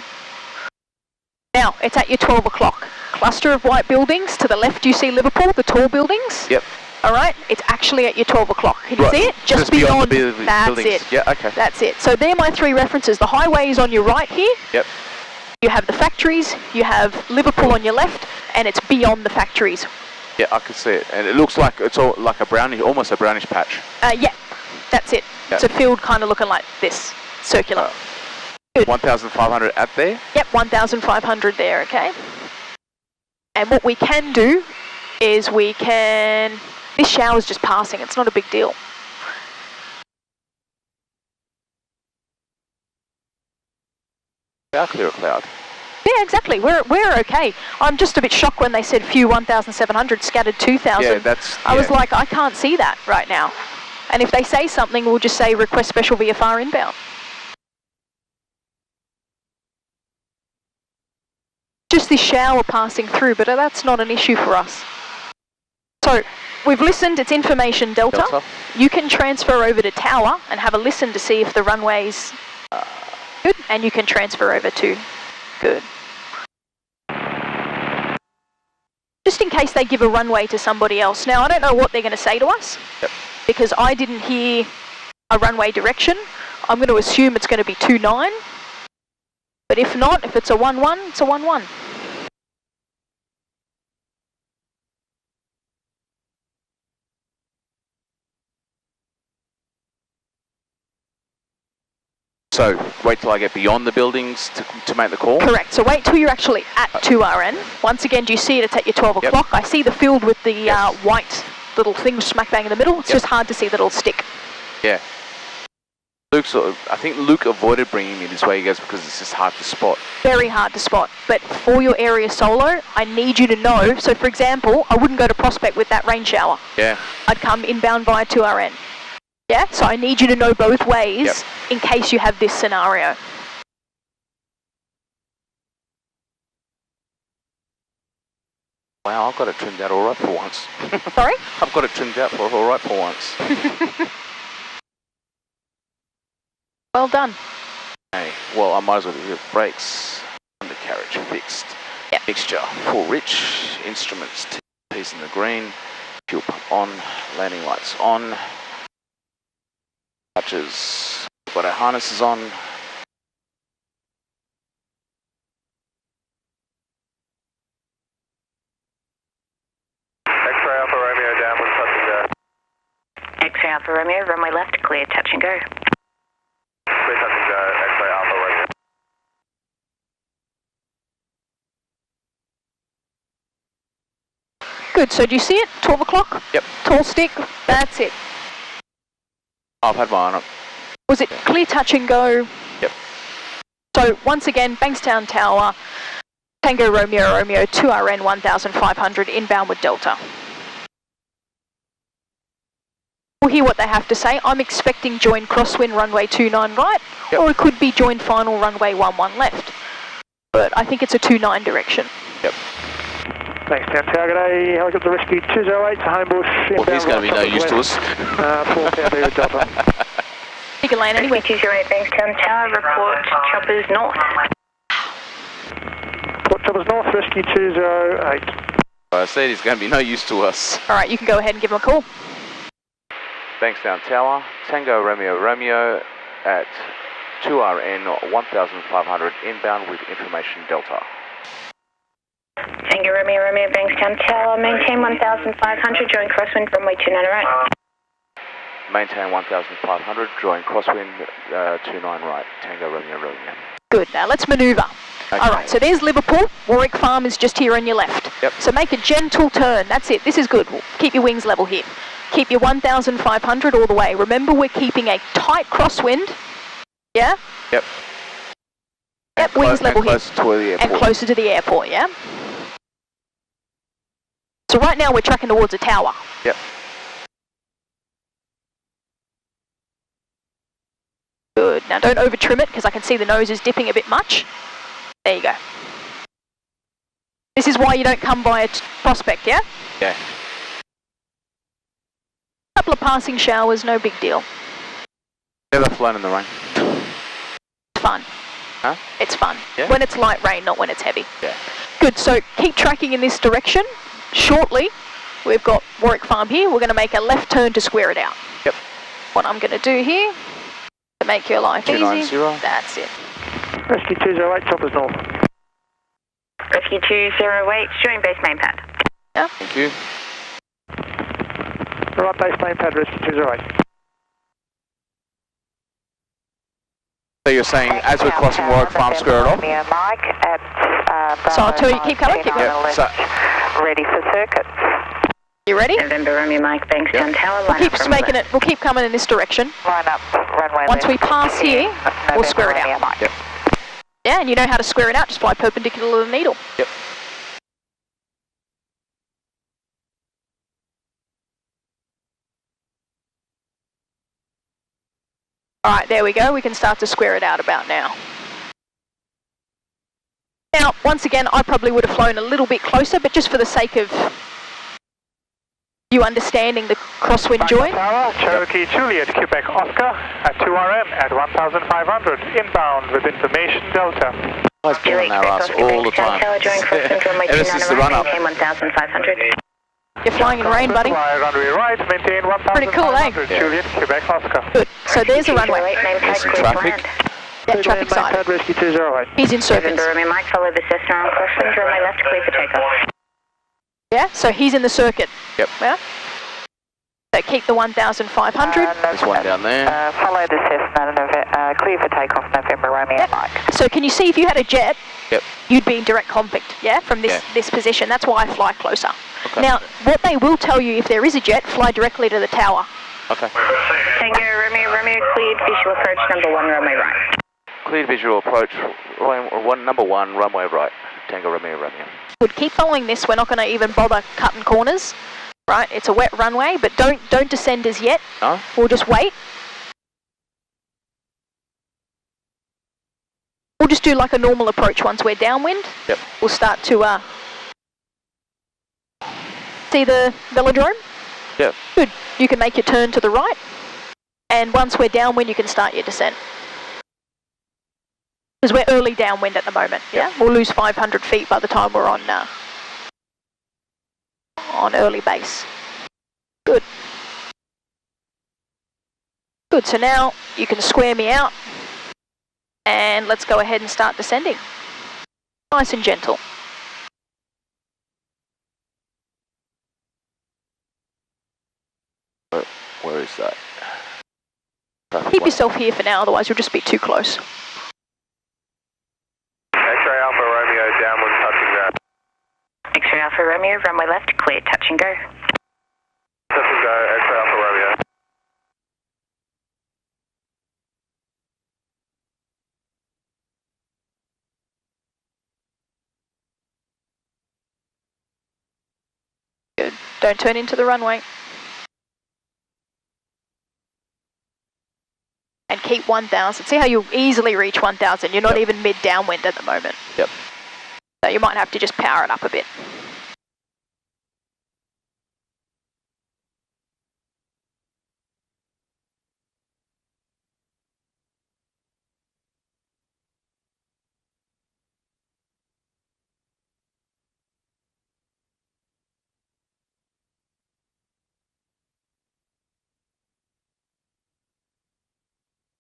Now, it's at your 12 o'clock. Cluster of white buildings. To the left, you see Liverpool, the tall buildings. Yep. All right. It's actually at your 12 o'clock. Can you see it? Just beyond. That's buildings. it. Yeah, okay. That's it. So they're my three references. The highway is on your right here. Yep. You have the factories. You have Liverpool on your left, and it's beyond the factories. Yeah, I can see it. And it looks like it's all like a brownish, almost a brownish patch. Yeah, that's it. It's a field kind of looking like this, circular. Good. 1,500 at there? Yep, 1,500 there, okay? And what we can do is we can... This shower's just passing, it's not a big deal. We are clear of cloud. Yeah, exactly. We're okay. I'm just a bit shocked when they said few 1,700, scattered 2,000. Yeah, that's... I was like, I can't see that right now. And if they say something, we'll just say request special VFR inbound. Just this shower passing through, but that's not an issue for us. So, we've listened, it's information Delta. You can transfer over to tower and have a listen to see if the runway's good, and you can transfer over to good. Just in case they give a runway to somebody else. Now, I don't know what they're going to say to us, because I didn't hear a runway direction. I'm going to assume it's going to be 29. But if not, if it's a 1-1, it's a 1-1. So, wait till I get beyond the buildings to make the call? Correct. So wait till you're actually at 2RN. Once again, do you see it? It's at your 12 o'clock. I see the field with the white little thing smack bang in the middle. It's just hard to see the little stick. Yeah. I think Luke avoided bringing me this way, he goes, because it's just hard to spot. Very hard to spot. But for your area solo, I need you to know. So for example, I wouldn't go to Prospect with that rain shower. Yeah. I'd come inbound via 2RN. Yeah, so I need you to know both ways in case you have this scenario. Wow, I've got it trimmed out all right for once. Sorry? I've got it trimmed out all right for once. Well done. Okay, well, I might as well do the brakes, undercarriage fixed, mixture full rich, instruments T's in the green, fuel pump on, landing lights on, touches, got our harnesses on. X-ray Alpha Romeo downwind, touch and go. X-ray Alpha Romeo, runway left, clear, touch and go. Clear, touch and go, X-ray Alpha Romeo. Good, so do you see it? 12 o'clock? Yep. Tall stick, that's it. I've had mine on. Was it clear touch and go? Yep. So once again, Bankstown Tower, Tango Romeo Romeo, 2RN 1500, inbound with Delta. We'll hear what they have to say. I'm expecting join crosswind runway 29 right, or it could be join final runway 11 left. But I think it's a 29 direction. Yep. Bankstown Tower, g'day, helicopter rescue 208 to Homebush. Well, he's going to be no use to us. 4 Pound with Delta. You can land anywhere. 208 Bankstown Tower, report choppers north. Report choppers north, rescue 208. I said he's going to be no use to us. Alright, you can go ahead and give him a call. Bankstown Tower, Tango Romeo Romeo at 2RN 1500 inbound with information Delta. Tango Romeo Romeo Bankstown Tower, maintain 1500, join crosswind runway 29 right. Maintain 1500, join crosswind 29 right, Tango Romeo Romeo. Good, now let's manoeuvre. Okay. Alright, so there's Liverpool, Warwick Farm is just here on your left. Yep. So make a gentle turn, that's it, this is good. Keep your wings level here. Keep your 1500 all the way. Remember, we're keeping a tight crosswind. Yeah? Yep. Yep, wings level here. Closer to the airport. And closer to the airport, yeah? So right now we're tracking towards a tower. Yep. Good. Now don't over trim it because I can see the nose is dipping a bit much. There you go. This is why you don't come by a prospect, yeah? Yeah. Couple of passing showers, no big deal. Never flown in the rain. It's fun. Huh? It's fun. Yeah. When it's light rain, not when it's heavy. Yeah. Good, so keep tracking in this direction. Shortly, we've got Warwick Farm here. We're going to make a left turn to square it out. Yep. What I'm going to do here, to make your life 290. easy, that's it. Rescue 208, choppers north. Rescue 208, join base main pad. Yeah. Thank you. Right, base main pad, rescue 208. So you're saying as we're crossing Warwick Farm, square it off? So I'll tell you, keep coming, keep going. Yep. So, Ready for circuit. You ready? November Romeo Mike, Bankstown Tower, We'll keep making it, we'll keep coming in this direction. Line up, runway Once we pass here, we'll square it out. Yep. Yeah, and you know how to square it out, just fly perpendicular to the needle. Yep. Alright, there we go. We can start to square it out about now. Now, once again, I probably would have flown a little bit closer, but just for the sake of you understanding the crosswind join. Tower, Cherokee Juliet, Quebec Oscar at 2RM at 1500, inbound with information Delta. I've been on our ass all the time. Ever since the run-up. 1500. You're flying in rain, buddy. Fly runway right, maintain 1500, Pretty cool, eh? Juliet, Quebec Oscar. Good. So there's a runway. There's some traffic. Yeah, traffic side. Pad, rescue 208. He's in circuits. November Romeo Mike, follow the Cessna on crosswind, runway left, clear for takeoff. Yeah, so he's in the circuit. Yep. Yeah. So keep the 1500. There's one down there. Follow the Cessna, clear for takeoff, November Romeo Yep. Mike. So can you see if you had a jet, Yep. you'd be in direct conflict, yeah, from this position. That's why I fly closer. Okay. Now, what they will tell you if there is a jet, fly directly to the tower. Okay. Tango Romeo Romeo, cleared visual approach, number 1, runway right. Cleared visual approach, number 1, runway right, Tango Romeo Romeo. Would keep following this. We're not going to even bother cutting corners, right? It's a wet runway, but don't descend as yet. No? We'll just wait. We'll just do like a normal approach once we're downwind. Yep. We'll start to see the velodrome. Yep. Good. You can make your turn to the right, and once we're downwind, you can start your descent. Because we're early downwind at the moment, yeah? Yep. We'll lose 500 feet by the time we're on early base. Good. Good, so now you can square me out, and let's go ahead and start descending. Nice and gentle. Where is that? Keep yourself here for now, otherwise you'll just be too close. X-ray Alpha Romeo, downwind, touching ground. X-ray Alpha Romeo, runway left, clear, touch and go. Touch and go, X-ray Alpha Romeo. Good. Don't turn into the runway. And keep 1000. See how you easily reach 1000? You're not even mid downwind at the moment. Yep. So you might have to just power it up a bit.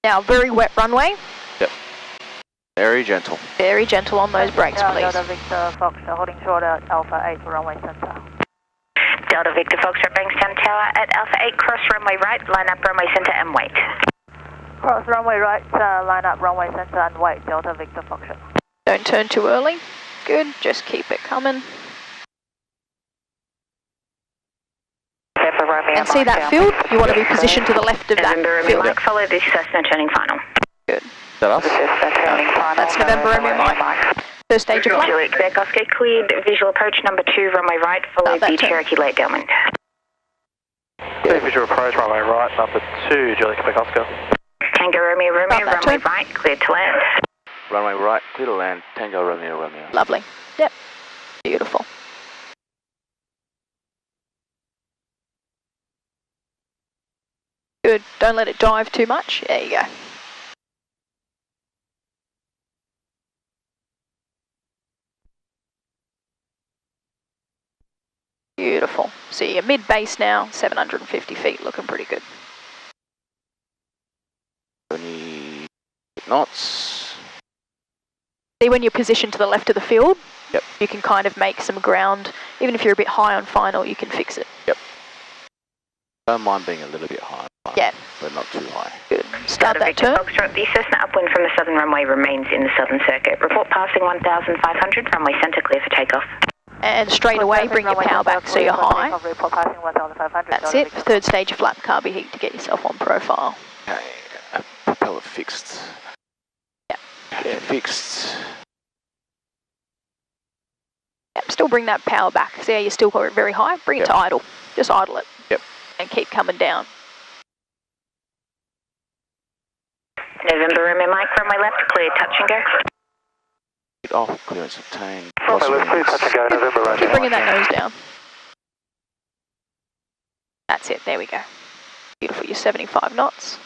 Now, very wet runway. Yep. Very gentle. Very gentle on those brakes, please. Delta Victor Foxtrot holding short at Alpha 8 runway center. Delta Victor Foxtrot Bankstown Tower at Alpha 8, cross runway right, line up runway center and wait. Cross runway right, line up runway center and wait, Delta Victor Foxtrot. Don't turn too early. Good, just keep it coming. And see that field? You want to be positioned to the left of that field. Mike, follow this Cessna turning final. Good. Is that us? That's November Romeo Mike. First stage of flight. Juliet, Quebec Oscar, cleared visual approach number 2, runway right, followed the Cherokee late downwind. Visual approach runway right, number 2, Juliet, Quebec Oscar. Tango Romeo Romeo, runway right, cleared to land. Runway right, clear to land, Tango Romeo Romeo. Lovely. Yep. Beautiful. Good. Don't let it dive too much. There you go. Beautiful. See, you're mid-base now, 750 feet, looking pretty good. 20 knots. See, when you're positioned to the left of the field, yep, you can kind of make some ground. Even if you're a bit high on final, you can fix it. Yep. Don't mind being a little bit high, but not too high. Good. Start that turn. The Cessna upwind from the southern runway remains in the southern circuit. Report passing 1,500, runway centre clear for takeoff. And straight away, bring your power back so you're high. That's it. Third stage of flap carby heat to get yourself on profile. Okay, propeller fixed. Yep. Okay, fixed. Yep, still bring that power back. See how you're still very high? Bring it to idle. Just idle it. Yep. And keep coming down. November Romeo Mike, runway left, clear, touch and go. Off, clearance obtained. Runway left, clear, touch and go, November Romeo. Keep bringing that nose down. That's it, there we go. Beautiful, you're 75 knots.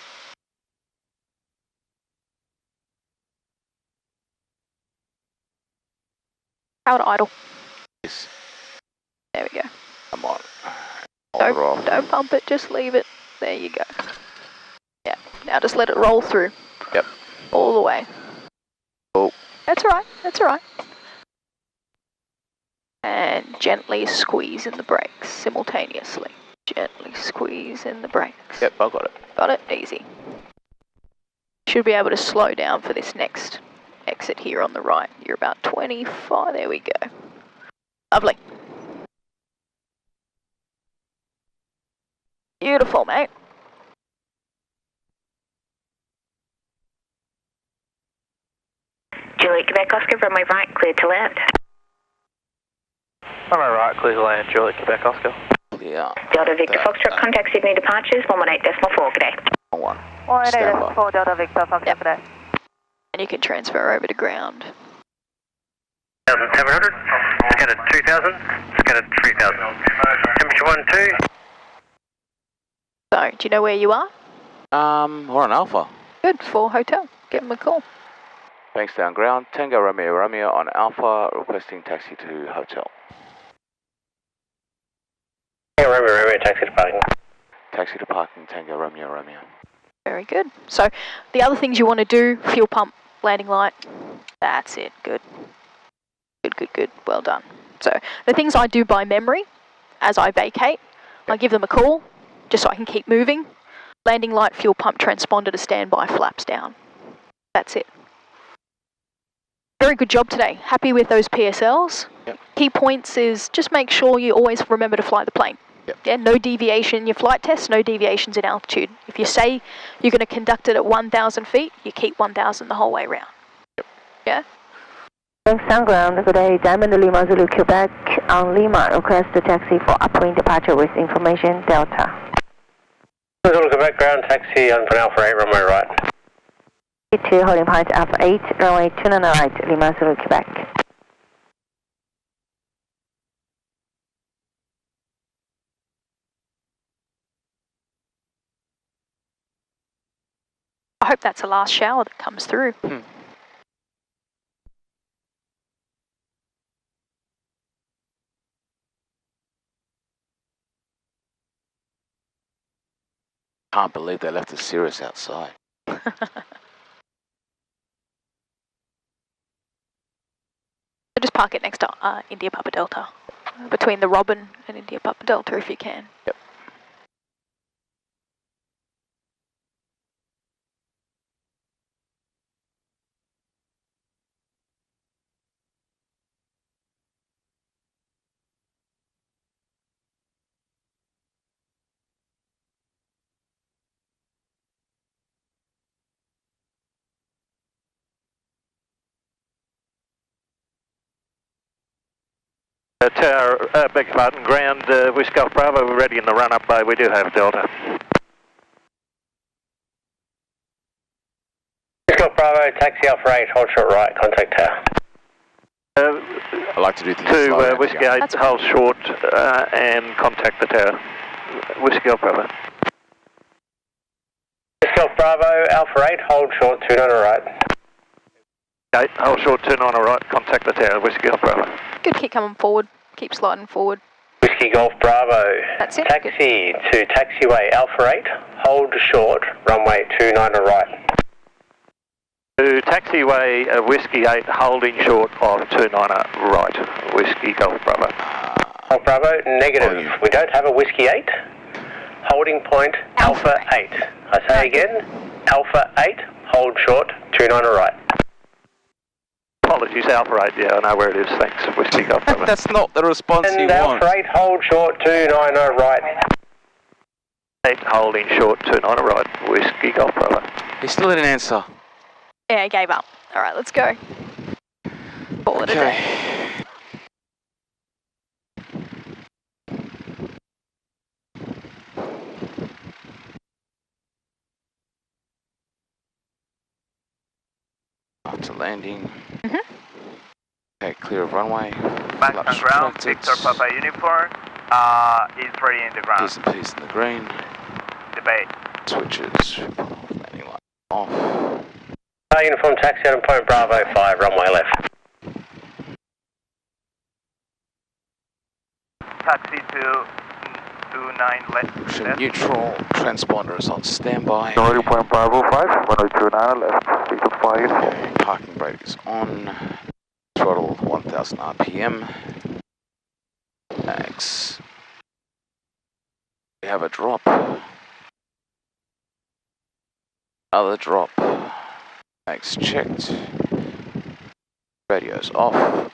Power to idle. Yes. There we go. Come on. Don't pump it, just leave it. There you go. Yeah, now just let it roll through. Yep. All the way. Oh. That's all right, that's all right. And gently squeeze in the brakes simultaneously. Gently squeeze in the brakes. Yep, I got it. Got it? Easy. Should be able to slow down for this next exit here on the right. You're about 25, there we go. Lovely. Beautiful, mate. Juliet, Quebec Oscar, runway right, clear to land. Runway right, clear to land, Juliet, Quebec Oscar. Yeah. Delta Victor Foxtrot, contact Sydney departures, 118.4, good day. 118.4, Delta Victor Foxtrot, good day. And you can transfer over to ground. 1,700, scattered 2,000, scattered 3,000. Temperature 12. So, do you know where you are? We're on Alpha. Good, for hotel. Give them a call. Banks down ground, Tango Romeo Romeo on Alpha, requesting taxi to hotel. Tango Romeo Romeo, taxi to parking. Taxi to parking, Tango Romeo Romeo. Very good. So, the other things you want to do, fuel pump, landing light, that's it. Good. Good, good, good. Well done. So, the things I do by memory, as I vacate, I give them a call, just so I can keep moving. Landing light, fuel pump, transponder to standby, flaps down. That's it. Very good job today. Happy with those PSLs. Yep. Key points is just make sure you always remember to fly the plane. Yep. Yeah, no deviation in your flight test, no deviations in altitude. If you say you're going to conduct it at 1,000 feet, you keep 1,000 the whole way around. Yep. Yeah? Bankstown ground, good day, Diamond Lima Zulu Quebec on Lima, request a taxi for upwind departure with information, Delta. Zulu Quebec ground, taxi on for Alpha 8, runway right. 2 holding point Alpha 8, runway 29 right, Lima Zulu Quebec. I hope that's the last shower that comes through. Can't believe they left the Cirrus outside. Just park it next to India Papa Delta, between the Robin and India Papa Delta if you can. Yep. Tower, beg your pardon, ground, Whiskey Golf Bravo, we're ready in the run-up bay, we do have Delta. Whiskey Golf Bravo, taxi Alpha 8, hold short right, contact tower. I like to do things To slow. Whiskey 8, hold short and contact the tower. Whiskey Golf Bravo. Whiskey Golf Bravo, Alpha 8, hold short, 29 right. 8, hold short, 29 right, contact the tower, Whiskey Golf Bravo. Good, keep coming forward. Keep sliding forward. Whiskey Golf Bravo. That's it. Taxi Good. to taxiway Alpha 8, hold short, runway 29 right. To taxiway Whiskey 8, holding short of 29 right, Whiskey Golf Bravo. Golf Bravo, negative. We don't have a Whiskey 8. Holding point Alpha 8. I say again, Alpha 8, hold short, 29 right. Apologies, Alpha 8, yeah, I know where it is, thanks, Whiskey Golf Bravo. That's not the response And you want. Alpha 8, hold short, 290 right. 8, holding short, 29 right, Whiskey Golf Bravo. He still didn't answer. Yeah, I gave up. All right, let's go. Call it a day. After landing. Mhm. Okay, clear of runway. Back on ground, Victor Papa uniform is ready in the ground. Peace and peace in the green. Debate. Switches. Landing light off. Uniform taxi on point Bravo 5, runway left. Taxi to 29 left. Neutral. Transponders on standby. Northern point Bravo 5, runway 29 left, speed of 5. Okay, parking brake is on. Throttle 1000 RPM. Max. We have a drop. Other drop. Max checked. Radio's off.